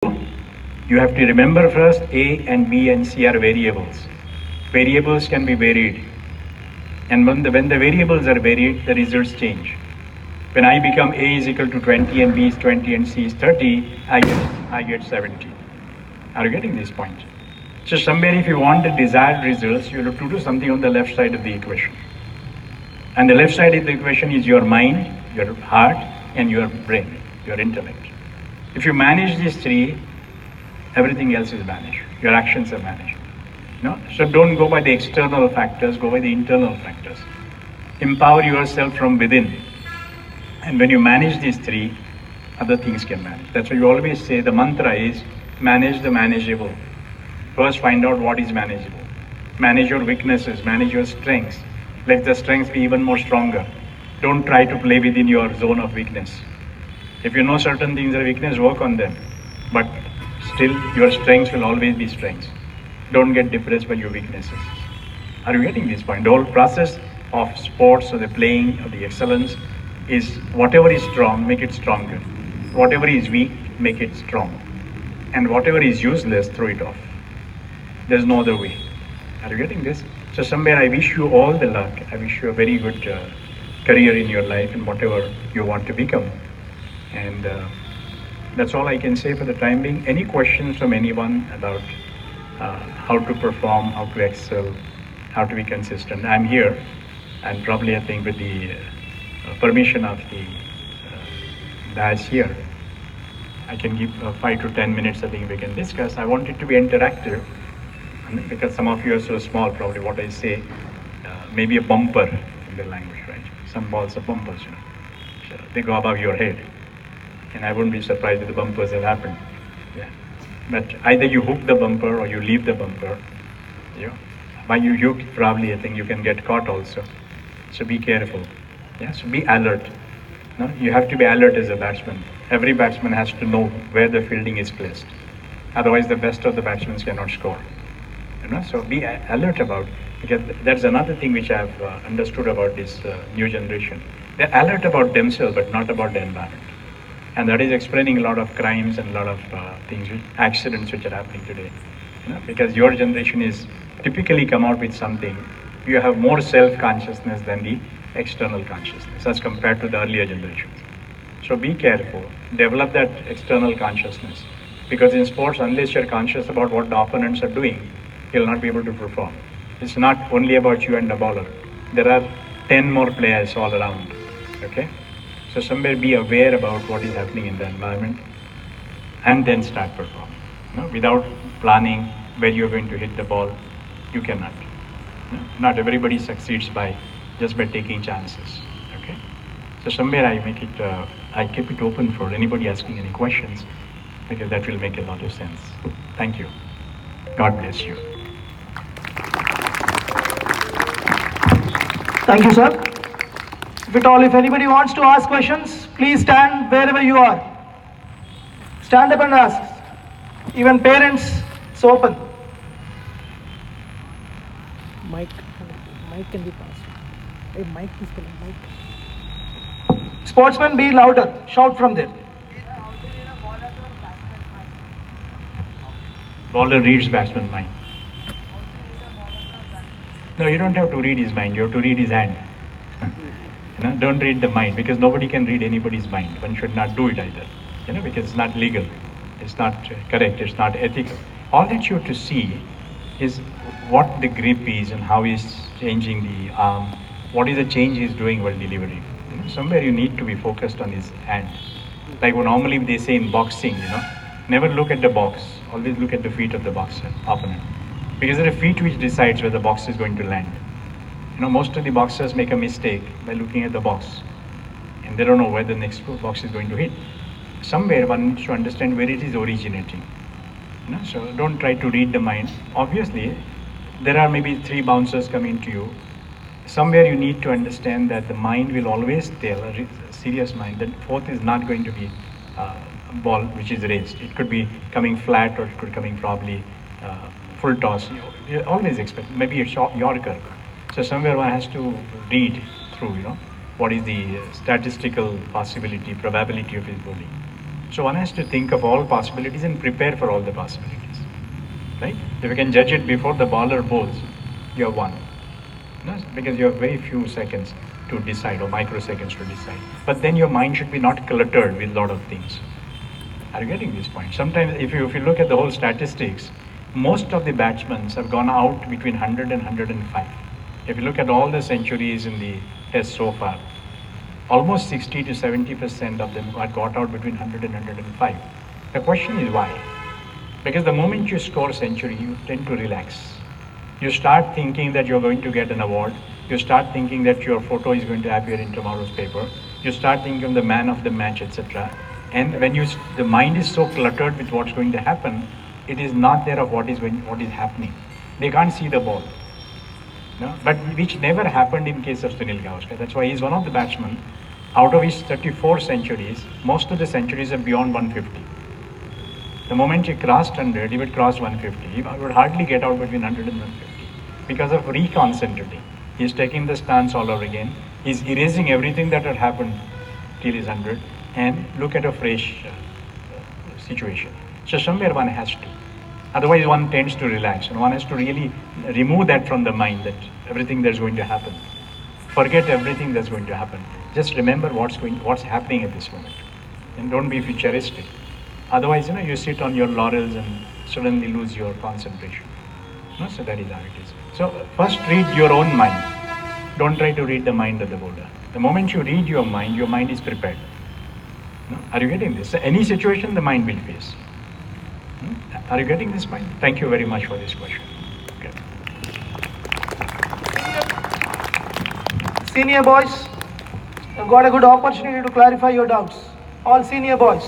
You have to remember first A and B and C are variables. Variables can be varied. And when the variables are varied, the results change. When I become A is equal to 20 and B is 20 and C is 30, I get 70. Are you getting this point? So somewhere if you want the desired results, you have to do something on the left side of the equation. And the left side of the equation is your mind, your heart, and your brain, your intellect. If you manage these three, everything else is managed. Your actions are managed. No? So don't go by the external factors, go by the internal factors. Empower yourself from within. And when you manage these three, other things can manage. That's why you always say the mantra is manage the manageable. First find out what is manageable. Manage your weaknesses, manage your strengths. Let the strengths be even more stronger. Don't try to play within your zone of weakness. If you know certain things are weakness, work on them. But still, your strengths will always be strengths. Don't get depressed by your weaknesses. Are you getting this point? The whole process of sports or the playing or the excellence is whatever is strong, make it stronger. Whatever is weak, make it strong. And whatever is useless, throw it off. There's no other way. Are you getting this? So somewhere I wish you all the luck. I wish you a very good career in your life and whatever you want to become. And that's all I can say for the time being. Any questions from anyone about how to perform, how to excel, how to be consistent? I'm here, and probably I think with the permission of the dais here, I can give 5 to 10 minutes. I think we can discuss. I want it to be interactive, because some of you are so small. Probably what I say, maybe a bumper in the language, right? Some balls are bumpers, so they go above your head. And I wouldn't be surprised if the bumpers have happened. Yeah. But either you hook the bumper or you leave the bumper. When you hook, probably I think you can get caught also. So be careful. Yeah. So be alert. No? You have to be alert as a batsman. Every batsman has to know where the fielding is placed. Otherwise, the best of the batsmen cannot score. So be alert about. Because that's another thing which I've understood about this new generation. They're alert about themselves, but not about the environment. And that is explaining a lot of crimes and a lot of things, accidents which are happening today. Because your generation is typically come out with something, you have more self-consciousness than the external consciousness as compared to the earlier generations. So be careful, develop that external consciousness. Because in sports, unless you're conscious about what the opponents are doing, you'll not be able to perform. It's not only about you and the bowler. There are 10 more players all around, okay? So somewhere be aware about what is happening in the environment and then start performing. Without planning where you're going to hit the ball, you cannot. Not everybody succeeds just by taking chances. Okay. So somewhere I keep it open for anybody asking any questions, because that will make a lot of sense. Thank you. God bless you. Thank you, sir. If anybody wants to ask questions, please stand wherever you are. Stand up and ask. Even parents, it's open. Mic can be passed. Hey, mic is coming. Mic. Sportsmen, be louder. Shout from there. Bowler reads batsman's mind. No, you don't have to read his mind. You have to read his hand. Don't read the mind, because nobody can read anybody's mind. One should not do it either, because it's not legal, it's not correct, it's not ethical. All that you have to see is what the grip is and how he's changing the arm, what is the change he's doing while delivering. Somewhere you need to be focused on his hand. Like normally they say in boxing, never look at the box, always look at the feet of the boxer, opponent. Because it's the feet which decides where the box is going to land. Most of the boxers make a mistake by looking at the box, and they don't know where the next box is going to hit. Somewhere one needs to understand where it is originating. So don't try to read the mind. Obviously, there are maybe 3 bouncers coming to you. Somewhere you need to understand that the mind will always tell, a serious mind, that fourth is not going to be a ball which is raised. It could be coming flat, or it could be coming probably full toss. You always expect, maybe a Yorker. So somewhere one has to read through, what is the statistical possibility, probability of his bowling. So one has to think of all possibilities and prepare for all the possibilities, right? If you can judge it before the baller bowls, you have won. No, because you have very few seconds to decide or microseconds to decide. But then your mind should be not cluttered with a lot of things. Are you getting this point? Sometimes if you look at the whole statistics, most of the batsmen have gone out between 100 and 105. If you look at all the centuries in the test so far, almost 60 to 70% of them got out between 100 and 105. The question is why? Because the moment you score a century, you tend to relax. You start thinking that you're going to get an award. You start thinking that your photo is going to appear in tomorrow's paper. You start thinking of the man of the match, etc. And when the mind is so cluttered with what's going to happen, it is not there of what is happening. They can't see the ball. No? But which never happened in case of Sunil Gavaskar. That's why he's one of the batsmen. Out of his 34 centuries, most of the centuries are beyond 150. The moment he crossed 100, he would cross 150. He would hardly get out between 100 and 150 because of reconcentrating. He's taking the stance all over again. He's erasing everything that had happened till his 100 and look at a fresh situation. So somewhere one has to. Otherwise one tends to relax and one has to really remove that from the mind, that everything that's going to happen. Forget everything that's going to happen. Just remember what's happening at this moment. And don't be futuristic. Otherwise, you sit on your laurels and suddenly lose your concentration. No? So that is how it is. So first read your own mind. Don't try to read the mind of the bowler. The moment you read your mind is prepared. No? Are you getting this? So any situation the mind will face. Are you getting this point? Thank you very much for this question. Okay. Senior boys, you've got a good opportunity to clarify your doubts. All senior boys.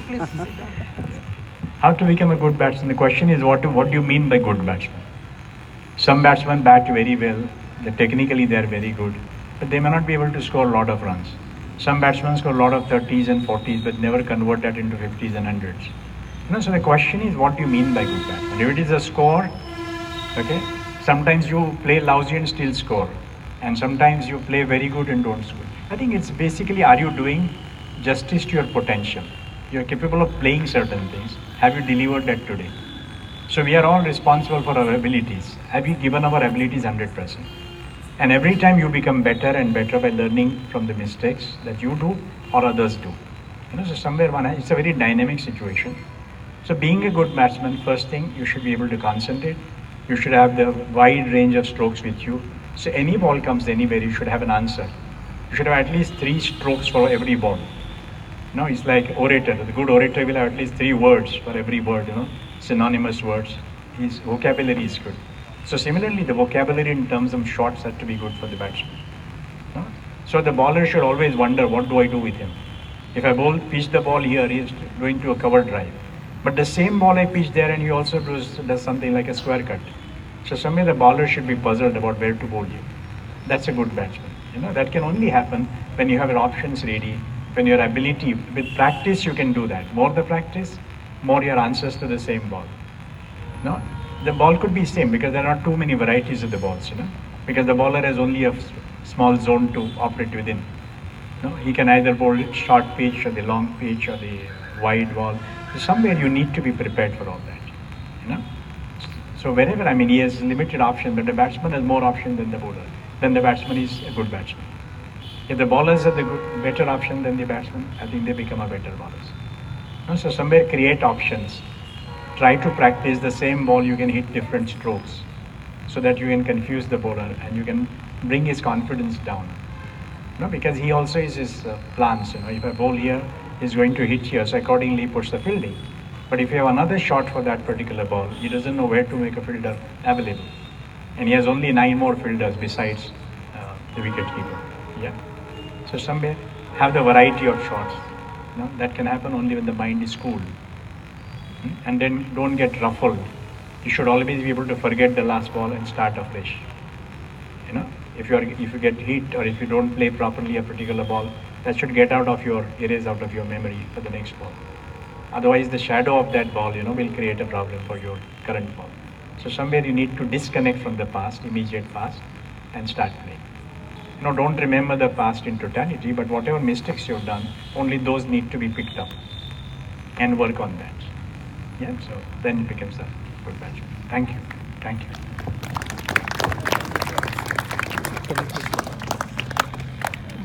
Please sit down. How to become a good batsman? The question is what do you mean by good batsman? Some batsmen bat very well. Technically they are very good, but they may not be able to score a lot of runs. Some batsmen score a lot of 30s and 40s, but never convert that into 50s and 100s. So the question is, what do you mean by good batsman? If it is a score, okay, sometimes you play lousy and still score, and sometimes you play very good and don't score. I think it's basically, are you doing justice to your potential? You're capable of playing certain things. Have you delivered that today? So we are all responsible for our abilities. Have you given our abilities 100%? And every time you become better and better by learning from the mistakes that you do or others do. So somewhere it's a very dynamic situation. So being a good batsman, first thing, you should be able to concentrate. You should have the wide range of strokes with you. So any ball comes anywhere, you should have an answer. You should have at least 3 strokes for every ball. It's like orator. The good orator will have at least 3 words for every word, synonymous words. His vocabulary is good. So similarly, the vocabulary in terms of shots has to be good for the batsman. So the bowler should always wonder, what do I do with him? If I pitch the ball here, he is going to a cover drive. But the same ball I pitch there and he also does something like a square cut. So somewhere the bowler should be puzzled about where to bowl you. That's a good batsman. That can only happen when you have your options ready, when your ability, with practice you can do that. More the practice, more your answers to the same ball. The ball could be same because there are too many varieties of the balls, because the bowler has only a small zone to operate within. He can either bowl short pitch or the long pitch or the wide ball. So somewhere you need to be prepared for all that. So wherever, he has limited options, but the batsman has more options than the bowler. Then the batsman is a good batsman. If the bowlers are the better option than the batsman, I think they become a better bowlers. So somewhere create options. Try to practice the same ball, you can hit different strokes so that you can confuse the bowler and you can bring his confidence down. Because he also is his plans. If I bowl here, he's going to hit here, so accordingly he puts the fielding. But if you have another shot for that particular ball, he doesn't know where to make a fielder available. And he has only 9 more fielders besides the wicketkeeper. So somewhere have the variety of shots. That can happen only when the mind is cool. And then don't get ruffled. You should always be able to forget the last ball and start afresh. If you get hit or if you don't play properly a particular ball, that should erase out of your memory for the next ball. Otherwise, the shadow of that ball, will create a problem for your current ball. So somewhere you need to disconnect from the past, immediate past, and start playing. Don't remember the past in totality, but whatever mistakes you've done, only those need to be picked up and work on that. Yeah, so then it becomes a good batch. Thank you. Thank you.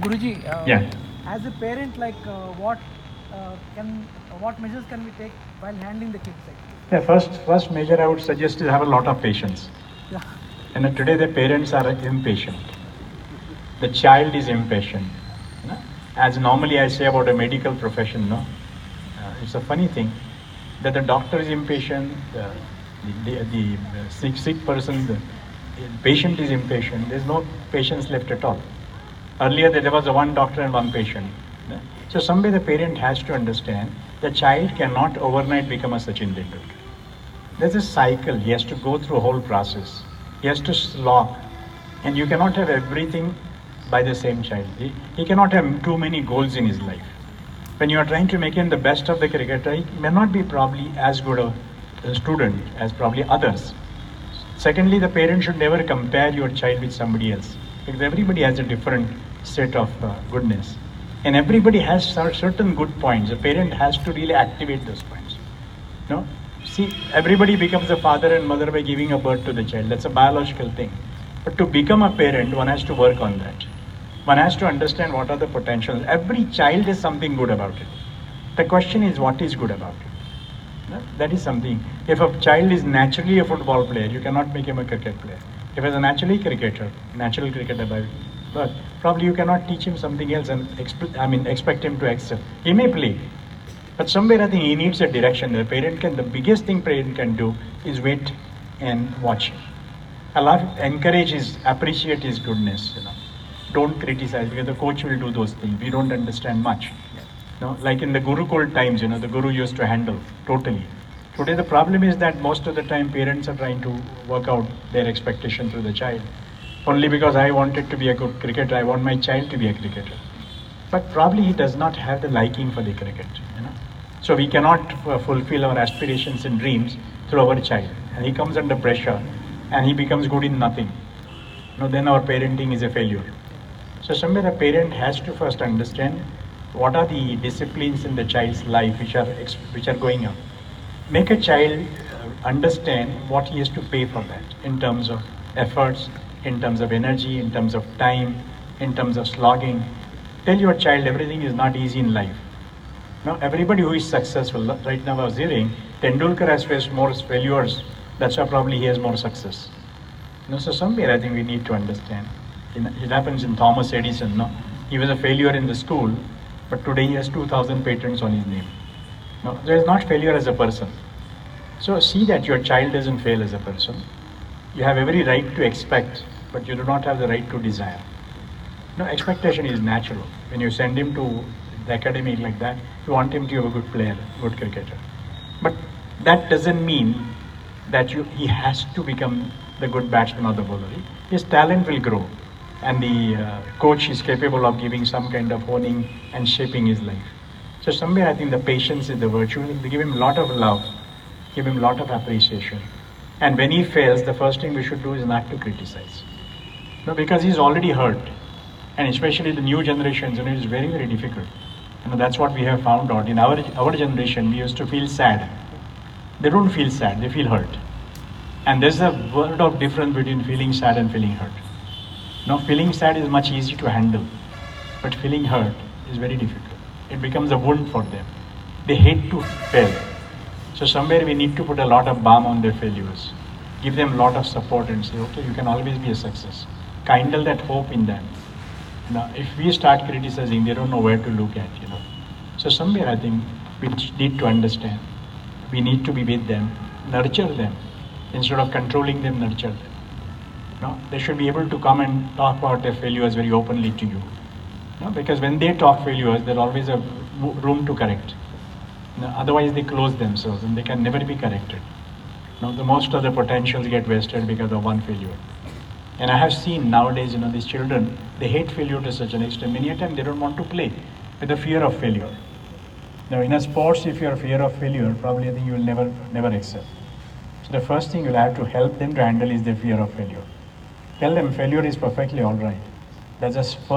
Guruji, Yeah. as a parent, like what measures can we take while handling the kids? Yeah, first measure I would suggest is have a lot of patience. Yeah. And today the parents are impatient. The child is impatient. No? As normally I say about a medical profession, no, it's a funny thing that the doctor is impatient, the sick person, the patient is impatient. There's no patience left at all. Earlier there was one doctor and one patient. No? So somewhere the parent has to understand the child cannot overnight become a Sachin Tendulkar. There's a cycle. He has to go through a whole process. He has to slog. And you cannot have everything by the same child. He cannot have too many goals in his life. When you are trying to make him the best of the cricketer, he may not be probably as good a student as probably others. Secondly, the parent should never compare your child with somebody else, because everybody has a different set of goodness. And everybody has certain good points. The parent has to really activate those points. No? See, everybody becomes a father and mother by giving a birth to the child. That's a biological thing. But to become a parent, one has to work on that. One has to understand what are the potentials. Every child has something good about it. The question is, what is good about it? No? That is something. If a child is naturally a football player, you cannot make him a cricket player. If he's a naturally natural cricketer by birth, probably you cannot teach him something else and expect him to excel. He may play, but somewhere I think he needs a direction. The biggest thing parent can do is wait and watch him. Encourage appreciate his goodness. Don't criticize, because the coach will do those things. We don't understand much. Like in the Gurukul times, the Guru used to handle totally. Today the problem is that most of the time parents are trying to work out their expectation to the child. Only because I wanted to be a good cricketer, I want my child to be a cricketer. But probably he does not have the liking for the cricket. So we cannot fulfill our aspirations and dreams through our child. And he comes under pressure and he becomes good in nothing. Then our parenting is a failure. So somewhere a parent has to first understand what are the disciplines in the child's life which are going on. Make a child understand what he has to pay for that in terms of efforts, in terms of energy, in terms of time, in terms of slogging. Tell your child everything is not easy in life. Now everybody who is successful, right now I was hearing, Tendulkar has faced more failures, that's why probably he has more success. So somewhere I think we need to understand. It happens in Thomas Edison. He was a failure in the school, but today he has 2,000 patents on his name. There is not failure as a person. So see that your child doesn't fail as a person. You have every right to expect, but you do not have the right to desire. Expectation is natural. When you send him to the academy like that, you want him to be a good player, good cricketer. But that doesn't mean that he has to become the good batsman or the bowler. His talent will grow, and the coach is capable of giving some kind of honing and shaping his life. So somewhere I think the patience is the virtue. They give him a lot of love, give him a lot of appreciation. And when he fails, the first thing we should do is not to criticize. Because he's already hurt. And especially the new generations, it is very, very difficult. That's what we have found out. In our generation, we used to feel sad. They don't feel sad, they feel hurt. And there's a world of difference between feeling sad and feeling hurt. Feeling sad is much easier to handle, but feeling hurt is very difficult. It becomes a wound for them. They hate to fail. So somewhere we need to put a lot of balm on their failures. Give them a lot of support and say, okay, you can always be a success. Kindle that hope in them. If we start criticizing, they don't know where to look at, So somewhere I think we need to understand. We need to be with them, nurture them. Instead of controlling them, nurture them. They should be able to come and talk about their failures very openly to you. Because when they talk failures, there's always a room to correct. Otherwise they close themselves and they can never be corrected. The most of the potentials get wasted because of one failure. And I have seen nowadays, these children, they hate failure to such an extent. Many a time they don't want to play with the fear of failure. In a sports, if you are fear of failure, probably I think you will never excel. the first thing you'll have to help them to handle is their fear of failure. Tell them failure is perfectly all right. That's just